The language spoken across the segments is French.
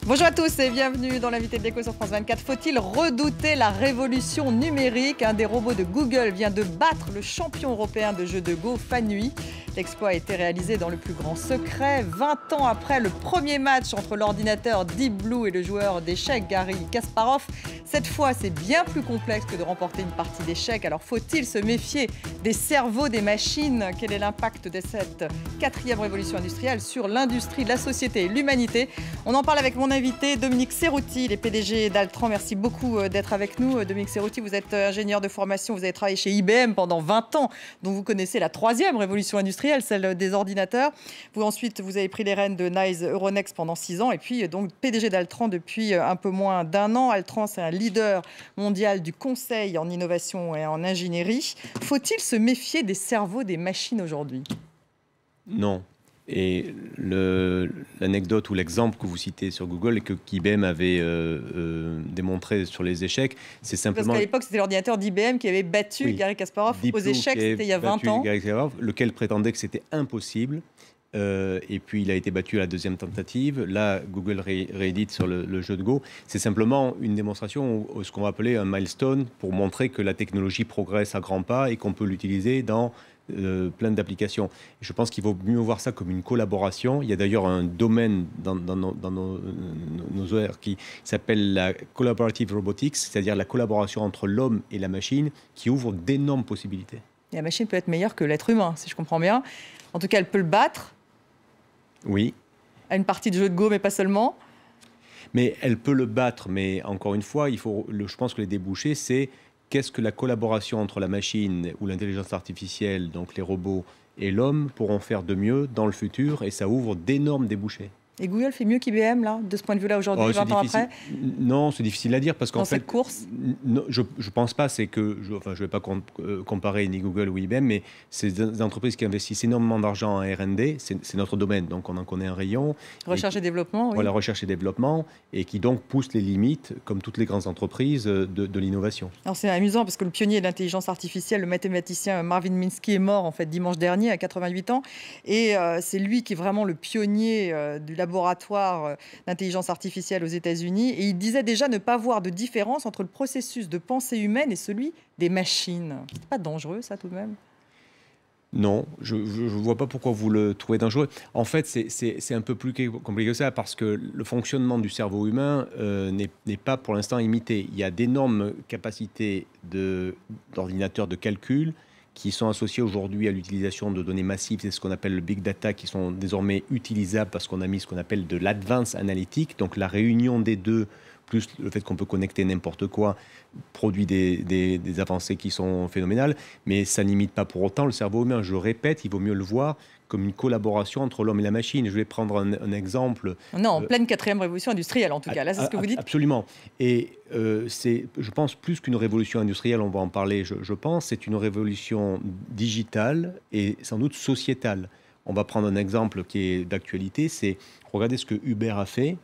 Bonjour à tous et bienvenue dans l'invité de l'écho sur France 24. Faut-il redouter la révolution numérique? Un des robots de Google vient de battre le champion européen de jeux de Go, Fanui. L'exploit a été réalisé dans le plus grand secret, 20 ans après le premier match entre l'ordinateur Deep Blue et le joueur d'échecs Garry Kasparov. Cette fois, c'est bien plus complexe que de remporter une partie d'échecs. Alors faut-il se méfier des cerveaux des machines? Quel est l'impact de cette quatrième révolution industrielle sur l'industrie, la société et l'humanité? On en parle avec mon invité Dominique Cerutti, les PDG d'Altran. Merci beaucoup d'être avec nous. Dominique Cerutti, vous êtes ingénieur de formation, vous avez travaillé chez IBM pendant 20 ans, dont vous connaissez la troisième révolution industrielle, celle des ordinateurs. Ensuite, vous avez pris les rênes de NICE Euronext pendant 6 ans et puis donc PDG d'Altran depuis un peu moins d'1 an. Altran, c'est un leader mondial du conseil en innovation et en ingénierie. Faut-il se méfier des cerveaux des machines aujourd'hui? Non. Et l'anecdote ou l'exemple que vous citez sur Google et que qu'IBM avait démontré sur les échecs, c'est simplement... Parce qu'à l'époque, c'était l'ordinateur d'IBM qui avait battu Garry Kasparov aux échecs, c'était il y a 20 ans. Lequel prétendait que c'était impossible. Et puis il a été battu à la deuxième tentative. Là, Google réédite sur le jeu de Go. C'est simplement une démonstration, ou ce qu'on va appeler un milestone, pour montrer que la technologie progresse à grands pas et qu'on peut l'utiliser dans plein d'applications. Je pense qu'il vaut mieux voir ça comme une collaboration. Il y a d'ailleurs un domaine dans nos OR qui s'appelle la collaborative robotics, c'est-à-dire la collaboration entre l'homme et la machine, qui ouvre d'énormes possibilités. Et la machine peut être meilleure que l'être humain, si je comprends bien. En tout cas, elle peut le battre. Oui. À une partie de jeu de Go, mais pas seulement. Mais elle peut le battre, mais encore une fois, je pense que les débouchés, c'est qu'est-ce que la collaboration entre la machine ou l'intelligence artificielle, donc les robots et l'homme, pourront faire de mieux dans le futur, et ça ouvre d'énormes débouchés. Et Google fait mieux qu'IBM, là, de ce point de vue-là, aujourd'hui, 20 ans après? Non, c'est difficile à dire, parce qu'en fait... Dans cette course non, je ne pense pas, c'est que... je ne vais pas comparer ni Google ou IBM, mais c'est des entreprises qui investissent énormément d'argent en R&D, c'est notre domaine, donc on en connaît un rayon. Recherche et développement, oui. Voilà, recherche et développement, et qui donc pousse les limites, comme toutes les grandes entreprises, de l'innovation. Alors c'est amusant, parce que le pionnier de l'intelligence artificielle, le mathématicien Marvin Minsky, est mort en fait dimanche dernier, à 88 ans, et c'est lui qui est vraiment le pionnier du laboratoire d'intelligence artificielle aux États-Unis, et il disait déjà ne pas voir de différence entre le processus de pensée humaine et celui des machines. C'est pas dangereux, ça, tout de même? Non, je ne vois pas pourquoi vous le trouvez dangereux. En fait, c'est un peu plus compliqué que ça, parce que le fonctionnement du cerveau humain n'est pas pour l'instant imité. Il y a d'énormes capacités d'ordinateurs de calcul qui sont associés aujourd'hui à l'utilisation de données massives, c'est ce qu'on appelle le big data, qui sont désormais utilisables parce qu'on a mis ce qu'on appelle de l'advanced analytic, donc la réunion des deux, plus le fait qu'on peut connecter n'importe quoi, produit des avancées qui sont phénoménales, mais ça n'imite pas pour autant le cerveau humain. Je répète, il vaut mieux le voir comme une collaboration entre l'homme et la machine. Je vais prendre un exemple. Non, en pleine quatrième révolution industrielle, en tout cas. Là, c'est ce que vous dites. Absolument. Et c'est, je pense, plus qu'une révolution industrielle, on va en parler, je pense, c'est une révolution digitale et sans doute sociétale. On va prendre un exemple qui est d'actualité, c'est regardez ce que Uber a fait.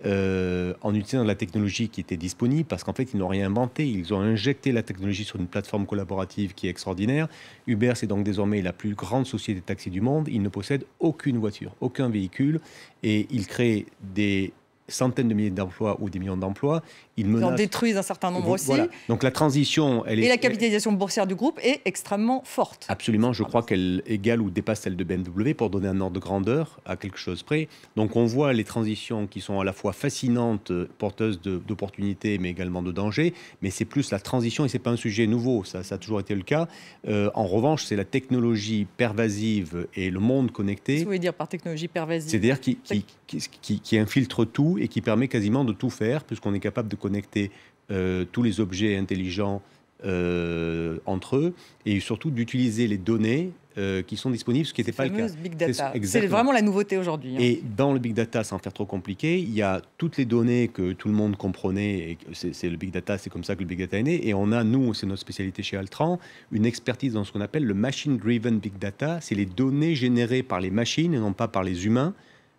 En utilisant la technologie qui était disponible, parce qu'en fait, ils n'ont rien inventé. Ils ont injecté la technologie sur une plateforme collaborative qui est extraordinaire. Uber, c'est donc désormais la plus grande société de taxi du monde. Il ne possède aucune voiture, aucun véhicule, et il crée des centaines de milliers d'emplois ou des millions d'emplois. Ils en détruisent un certain nombre aussi. Voilà. Donc la transition... Et la capitalisation boursière du groupe est extrêmement forte. Absolument, je crois qu'elle égale ou dépasse celle de BMW, pour donner un ordre de grandeur à quelque chose près. Donc on voit les transitions qui sont à la fois fascinantes, porteuses d'opportunités, mais également de dangers. Mais c'est plus la transition, et ce n'est pas un sujet nouveau, ça a toujours été le cas. En revanche, c'est la technologie pervasive et le monde connecté. Qu'est-ce que vous voulez dire par technologie pervasive? C'est-à-dire qui infiltre tout et qui permet quasiment de tout faire, puisqu'on est capable de connecter tous les objets intelligents entre eux, et surtout d'utiliser les données qui sont disponibles, ce qui n'était pas le cas. Big data. C'est vraiment la nouveauté aujourd'hui. Et dans le big data, sans faire trop compliqué, il y a toutes les données que tout le monde comprenait, et c'est le big data, c'est comme ça que le big data est né. Et on a, nous, c'est notre spécialité chez Altran, une expertise dans ce qu'on appelle le machine-driven big data. C'est les données générées par les machines et non pas par les humains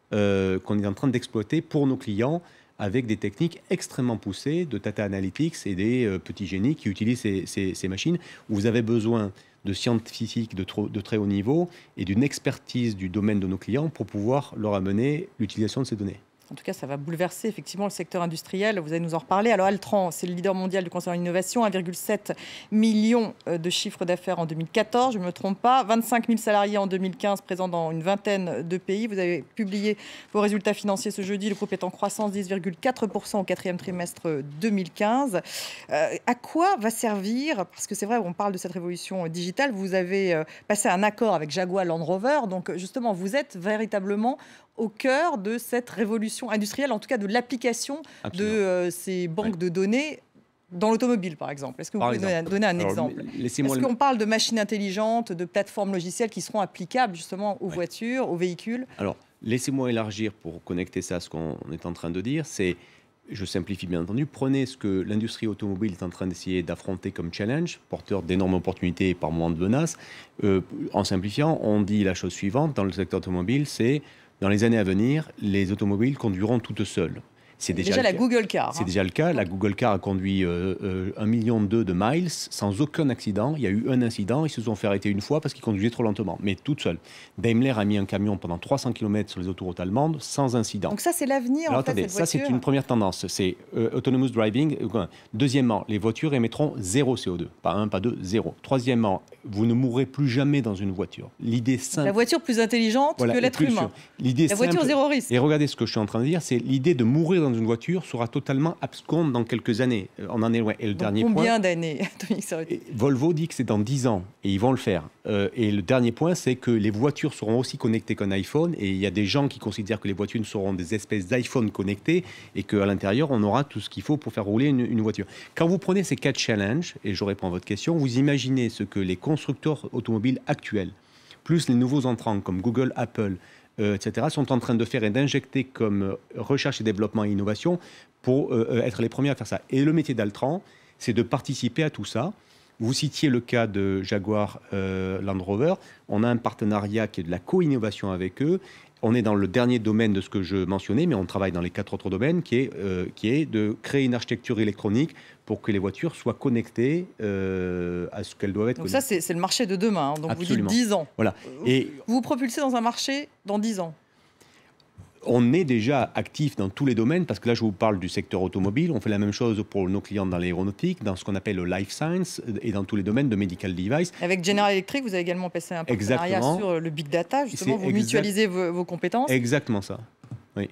qu'on est en train d'exploiter pour nos clients, avec des techniques extrêmement poussées de data analytics et des petits génies qui utilisent ces machines, où vous avez besoin de scientifiques de très haut niveau et d'une expertise du domaine de nos clients pour pouvoir leur amener l'utilisation de ces données. En tout cas, ça va bouleverser effectivement le secteur industriel. Vous allez nous en reparler. Alors, Altran, c'est le leader mondial du conseil en innovation, 1,7 million de chiffre d'affaires en 2014, je ne me trompe pas, 25 000 salariés en 2015, présents dans une vingtaine de pays. Vous avez publié vos résultats financiers ce jeudi. Le groupe est en croissance 10,4% au quatrième trimestre 2015. À quoi va servir, parce que c'est vrai, on parle de cette révolution digitale, vous avez passé un accord avec Jaguar Land Rover, donc justement, vous êtes véritablement au cœur de cette révolution industrielle, en tout cas de l'application de ces banques de données dans l'automobile, par exemple. Est-ce que vous pouvez donner un exemple? Est-ce qu'on parle de machines intelligentes, de plateformes logicielles qui seront applicables justement aux voitures, aux véhicules? Alors, laissez-moi élargir pour connecter ça à ce qu'on est en train de dire. Je simplifie bien entendu, prenez ce que l'industrie automobile est en train d'essayer d'affronter comme challenge, porteur d'énormes opportunités et par moments de menaces. En simplifiant, on dit la chose suivante dans le secteur automobile, c'est dans les années à venir, les automobiles conduiront toutes seules. C'est déjà la Google Car. C'est déjà le cas. La Google Car a conduit 1,2 million de miles sans aucun accident. Il y a eu un incident. Ils se sont fait arrêter une fois parce qu'ils conduisaient trop lentement, mais toute seule. Daimler a mis un camion pendant 300 km sur les autoroutes allemandes sans incident. Donc ça, c'est l'avenir. Alors attendez, ça c'est une première tendance. C'est autonomous driving. Deuxièmement, les voitures émettront 0 CO2. Pas 1, pas 2, 0. Troisièmement, vous ne mourrez plus jamais dans une voiture. L'idée simple. La voiture plus intelligente que l'être humain. La voiture zéro risque. Et regardez ce que je suis en train de dire, c'est l'idée de mourir dans une voiture sera totalement absconde dans quelques années. On en est loin. Et le dernier point. Combien d'années, Volvo dit que c'est dans 10 ans et ils vont le faire. Et le dernier point, c'est que les voitures seront aussi connectées qu'un iPhone. Et il y a des gens qui considèrent que les voitures seront des espèces d'iPhone connectés et qu'à l'intérieur, on aura tout ce qu'il faut pour faire rouler une voiture. Quand vous prenez ces 4 challenges, et je réponds à votre question, vous imaginez ce que les constructeurs automobiles actuels, plus les nouveaux entrants comme Google, Apple, etc., sont en train de faire et d'injecter comme recherche et développement et innovation pour être les premiers à faire ça. Et le métier d'Altran, c'est de participer à tout ça. Vous citiez le cas de Jaguar Land Rover. On a un partenariat qui est de la co-innovation avec eux. On est dans le dernier domaine de ce que je mentionnais, mais on travaille dans les 4 autres domaines, qui est de créer une architecture électronique pour que les voitures soient connectées à ce qu'elles doivent être. Donc ça, c'est le marché de demain. Donc Absolument. Vous dites 10 ans. Voilà. Et vous vous propulsez dans un marché dans 10 ans. On est déjà actif dans tous les domaines, parce que là, je vous parle du secteur automobile. On fait la même chose pour nos clients dans l'aéronautique, dans ce qu'on appelle le life science et dans tous les domaines de medical device. Avec General Electric, vous avez également passé un partenariat sur le big data. Justement, vous mutualisez vos compétences. Exactement ça. Oui.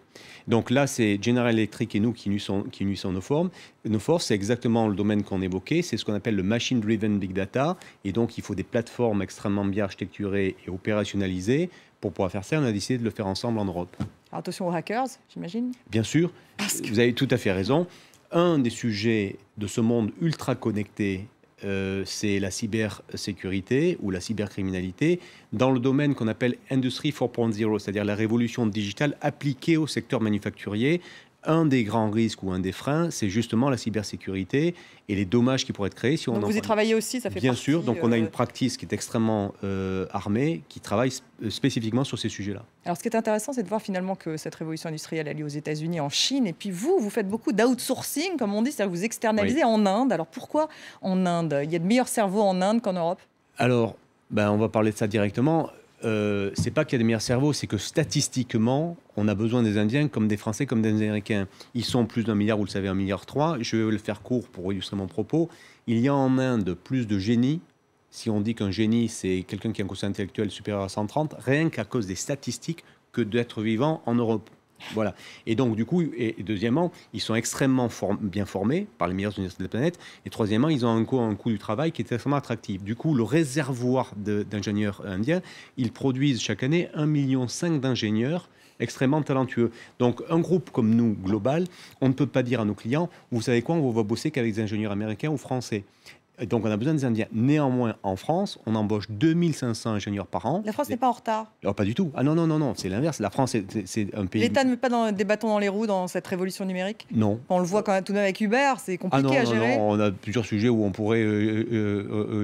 Donc là, c'est General Electric et nous qui unissons nos forces. C'est exactement le domaine qu'on évoquait. C'est ce qu'on appelle le machine-driven big data. Et donc, il faut des plateformes extrêmement bien architecturées et opérationnalisées. Pour pouvoir faire ça, on a décidé de le faire ensemble en Europe. Alors, attention aux hackers, j'imagine. Bien sûr, vous avez tout à fait raison. Un des sujets de ce monde ultra connecté, c'est la cybersécurité ou la cybercriminalité dans le domaine qu'on appelle Industry 4.0, c'est-à-dire la révolution digitale appliquée au secteur manufacturier. Un des grands risques ou un des freins, c'est justement la cybersécurité et les dommages qui pourraient être créés. Si on donc vous y travaillez aussi, ça fait bien partie, sûr, donc on a une practice qui est extrêmement armée, qui travaille spécifiquement sur ces sujets-là. Alors ce qui est intéressant, c'est de voir finalement que cette révolution industrielle, elle est aux États-Unis, en Chine, et puis vous faites beaucoup d'outsourcing, comme on dit, c'est-à-dire que vous externalisez en Inde. Alors pourquoi en Inde? Il y a de meilleurs cerveaux en Inde qu'en Europe? Alors, on va parler de ça directement. C'est pas qu'il y a des meilleurs cerveaux, c'est que statistiquement, on a besoin des Indiens comme des Français, comme des Américains. Ils sont plus d'1 milliard, vous le savez, 1,3 milliard. Je vais le faire court pour illustrer mon propos. Il y a en Inde plus de génies. Si on dit qu'un génie, c'est quelqu'un qui a un quotient intellectuel supérieur à 130, rien qu'à cause des statistiques, que d'être vivant en Europe. Voilà. Et donc, du coup, et deuxièmement, ils sont extrêmement bien formés par les meilleures universités de la planète. Et troisièmement, ils ont un coût du travail qui est extrêmement attractif. Du coup, le réservoir d'ingénieurs indiens, ils produisent chaque année 1,5 million d'ingénieurs extrêmement talentueux. Donc, un groupe comme nous, global, on ne peut pas dire à nos clients, vous savez quoi, on va bosser qu'avec des ingénieurs américains ou français. Donc, on a besoin des Indiens. Néanmoins, en France, on embauche 2500 ingénieurs par an. La France n'est pas en retard? Alors, pas du tout. Ah non, c'est l'inverse. La France, c'est un pays... L'État ne met pas des bâtons dans les roues dans cette révolution numérique? Non. On le voit quand même tout de même avec Uber, c'est compliqué à gérer. Non, on a plusieurs sujets où on pourrait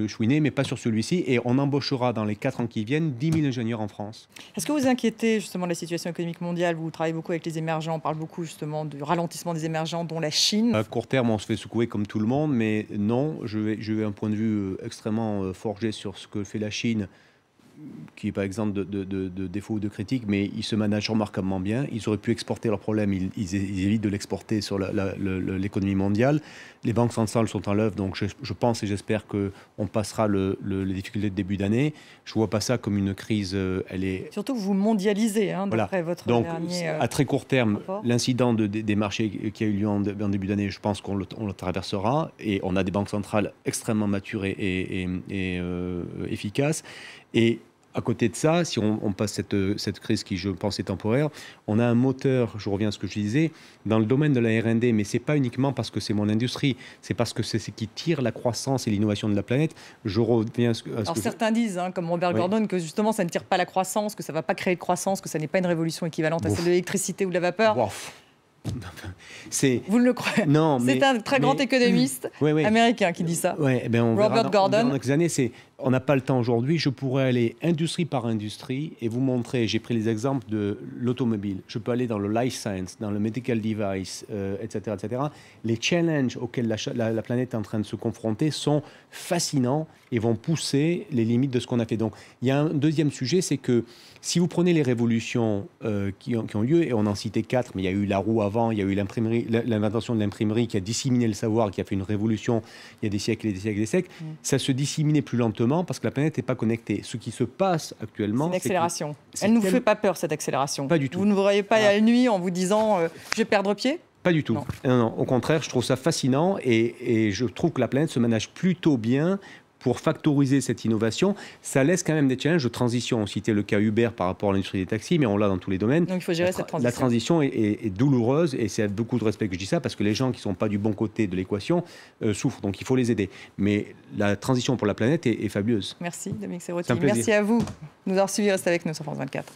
chouiner, mais pas sur celui-ci. Et on embauchera dans les 4 ans qui viennent 10 000 ingénieurs en France. Est-ce que vous inquiétez justement de la situation économique mondiale? Vous travaillez beaucoup avec les émergents, on parle beaucoup justement du ralentissement des émergents, dont la Chine. À court terme, on se fait secouer comme tout le monde, mais non, je vais un point de vue extrêmement forgé sur ce que fait la Chine. qui n'est pas exempt de défauts ou de critiques, mais ils se managent remarquablement bien. Ils auraient pu exporter leurs problèmes, ils évitent de l'exporter sur l'économie mondiale. Les banques centrales sont en l'œuvre, donc je pense et j'espère qu'on passera les difficultés de début d'année. Je ne vois pas ça comme une crise. Surtout que vous mondialisez, hein, d'après votre dernier à très court terme, rapport. L'incident des marchés qui a eu lieu en début d'année, je pense qu'on le traversera. Et on a des banques centrales extrêmement matures et efficaces. Et à côté de ça, si on passe cette crise qui, je pense, est temporaire, on a un moteur, je reviens à ce que je disais, dans le domaine de la R&D, mais ce n'est pas uniquement parce que c'est mon industrie, c'est parce que c'est ce qui tire la croissance et l'innovation de la planète. Je reviens à ce Alors certains disent, hein, comme Robert Gordon, que justement ça ne tire pas la croissance, que ça ne va pas créer de croissance, que ça n'est pas une révolution équivalente à celle de l'électricité ou de la vapeur. Vous ne le croyez? Non, c'est un très grand économiste américain qui dit ça. Robert Gordon. Dans quelques années, on n'a pas le temps aujourd'hui. Je pourrais aller industrie par industrie et vous montrer. J'ai pris les exemples de l'automobile. Je peux aller dans le life science, dans le medical device, etc., etc. Les challenges auxquels la planète est en train de se confronter sont fascinants et vont pousser les limites de ce qu'on a fait. Donc, il y a un deuxième sujet, c'est que si vous prenez les révolutions qui ont lieu, et on en citait 4, mais il y a eu la roue avant, il y a eu l'invention de l'imprimerie qui a disséminé le savoir, qui a fait une révolution il y a des siècles et des siècles et des siècles, ça se disséminait plus lentement parce que la planète n'est pas connectée. Ce qui se passe actuellement... C'est une accélération. Elle ne vous fait pas peur, cette accélération? Pas du tout. Vous ne vous voyez pas la nuit en vous disant je vais perdre pied? Pas du tout. Non. Au contraire, je trouve ça fascinant et je trouve que la planète se manage plutôt bien pour factoriser cette innovation. Ça laisse quand même des challenges de transition. On citait le cas Uber par rapport à l'industrie des taxis, mais on l'a dans tous les domaines. Donc il faut gérer cette transition. La transition est douloureuse et c'est avec beaucoup de respect que je dis ça parce que les gens qui ne sont pas du bon côté de l'équation souffrent. Donc il faut les aider. Mais la transition pour la planète est fabuleuse. Merci Dominique Serrotti. Merci à vous de nous avoir suivis. Restez avec nous sur France 24.